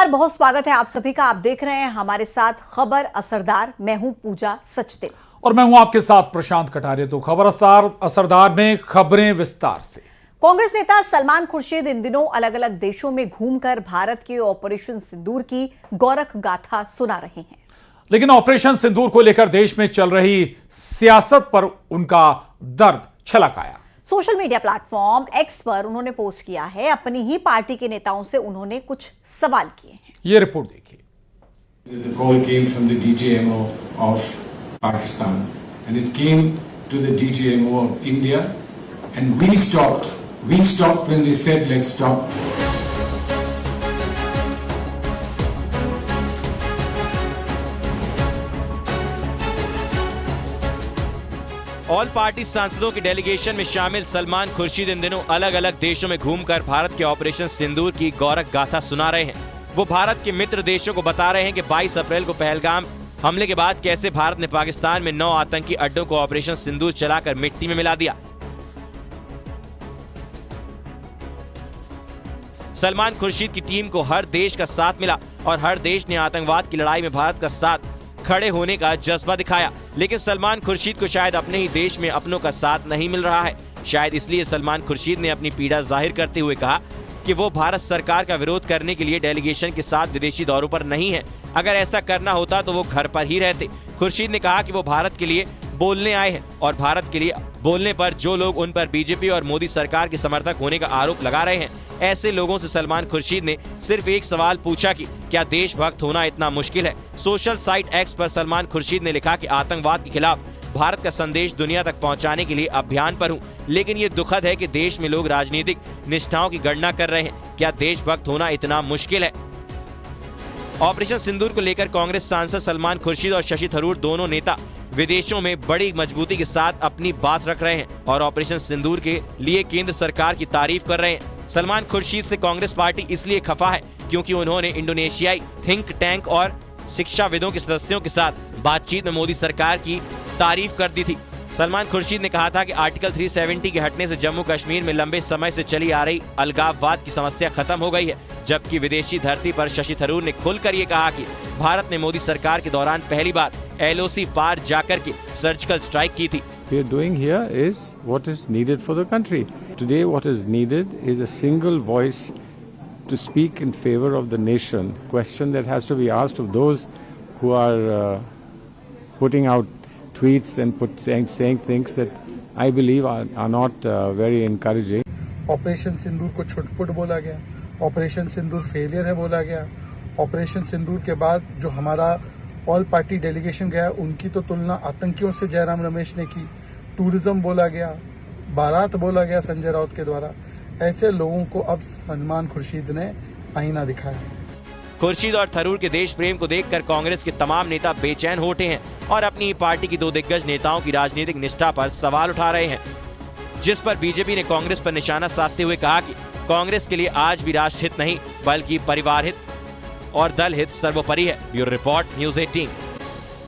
नमस्कार, बहुत स्वागत है आप सभी का। आप देख रहे हैं हमारे साथ खबर असरदार। मैं हूं पूजा सचदेव और मैं हूं आपके साथ प्रशांत कटारिया। तो खबर असरदार में खबरें विस्तार से। कांग्रेस नेता सलमान खुर्शीद इन दिनों अलग अलग देशों में घूमकर भारत के ऑपरेशन सिंदूर की गौरव गाथा सुना रहे हैं। लेकिन ऑपरेशन सिंदूर को लेकर देश में चल रही सियासत पर उनका दर्द छलक आया। सोशल मीडिया प्लेटफॉर्म एक्स पर उन्होंने पोस्ट किया है। अपनी ही पार्टी के नेताओं से उन्होंने कुछ सवाल किए हैं। ये रिपोर्ट देखिए। The call came from the DGMO of Pakistan and it came to the DGMO of India and we stopped when they said let's stop. All party सांसदों के डेलीगेशन में शामिल सलमान खुर्शीद इन दिनों अलग अलग देशों में घूमकर भारत के ऑपरेशन सिंदूर की गौरव गाथा सुना रहे हैं। वो भारत के मित्र देशों को बता रहे हैं कि 22 अप्रैल को पहलगाम हमले के बाद कैसे भारत ने पाकिस्तान में 9 आतंकी अड्डों को ऑपरेशन सिंदूर चलाकर मिट्टी में मिला दिया। सलमान खुर्शीद की टीम को हर देश का साथ मिला और हर देश ने आतंकवाद की लड़ाई में भारत का साथ खड़े होने का जज्बा दिखाया। लेकिन सलमान खुर्शीद को शायद अपने ही देश में अपनों का साथ नहीं मिल रहा है। शायद इसलिए सलमान खुर्शीद ने अपनी पीड़ा जाहिर करते हुए कहा कि वो भारत सरकार का विरोध करने के लिए डेलीगेशन के साथ विदेशी दौरों पर नहीं है। अगर ऐसा करना होता तो वो घर पर ही रहते। खुर्शीद ने कहा कि वो भारत के लिए बोलने आए हैं और भारत के लिए बोलने पर जो लोग उन पर बीजेपी और मोदी सरकार के समर्थक होने का आरोप लगा रहे हैं, ऐसे लोगों से सलमान खुर्शीद ने सिर्फ एक सवाल पूछा कि क्या देशभक्त होना इतना मुश्किल है। सोशल साइट एक्स पर सलमान खुर्शीद ने लिखा कि आतंकवाद के खिलाफ भारत का संदेश दुनिया तक पहुंचाने के लिए अभियान पर हूं, लेकिन ये दुखद है कि देश में लोग राजनीतिक निष्ठाओं की गणना कर रहे हैं। क्या देशभक्त होना इतना मुश्किल है। ऑपरेशन सिंदूर को लेकर कांग्रेस सांसद सलमान खुर्शीद और शशि थरूर दोनों नेता विदेशों में बड़ी मजबूती के साथ अपनी बात रख रहे हैं और ऑपरेशन सिंदूर के लिए केंद्र सरकार की तारीफ कर रहे हैं। सलमान खुर्शीद से कांग्रेस पार्टी इसलिए खफा है क्योंकि उन्होंने इंडोनेशियाई थिंक टैंक और शिक्षाविदों के सदस्यों के साथ बातचीत में मोदी सरकार की तारीफ कर दी थी। सलमान खुर्शीद ने कहा था कि आर्टिकल 370 के हटने से जम्मू कश्मीर में लंबे समय से चली आ रही अलगाववाद की समस्या खत्म हो गई है, जबकि विदेशी धरती पर शशि थरूर ने खुलकर ये कहा कि भारत ने मोदी सरकार के दौरान पहली बार LOC पार जाकर के सर्जिकल स्ट्राइक की थी। We are doing here is what is needed for the country. Today what is needed is a single voice to speak in favor of the nation. Question that has to be asked of those who are putting out tweets and saying things that I believe are not very encouraging. Operation Sindoor को छुटपुट बोला गया, operation सिंदूर failure है बोला गया। Operation सिंदूर के बाद जो हमारा ऑल पार्टी डेलीगेशन गया उनकी तो तुलना आतंकियों से जयराम रमेश ने की। टूरिज्म बोला गया, बारात बोला गया संजय राउत के द्वारा। ऐसे लोगों को अब सलमान खुर्शीद ने आईना दिखाया। खुर्शीद और थरूर के देश प्रेम को देखकर कांग्रेस के तमाम नेता बेचैन हो उठे हैं और अपनी पार्टी की 2 दिग्गज नेताओं की राजनीतिक निष्ठा पर सवाल उठा रहे हैं, जिस पर बीजेपी ने कांग्रेस पर निशाना साधते हुए कहा कि कांग्रेस के लिए आज भी राष्ट्रहित नहीं बल्कि परिवार हित और दल हित सर्वोपरि है। Bureau report, news 18।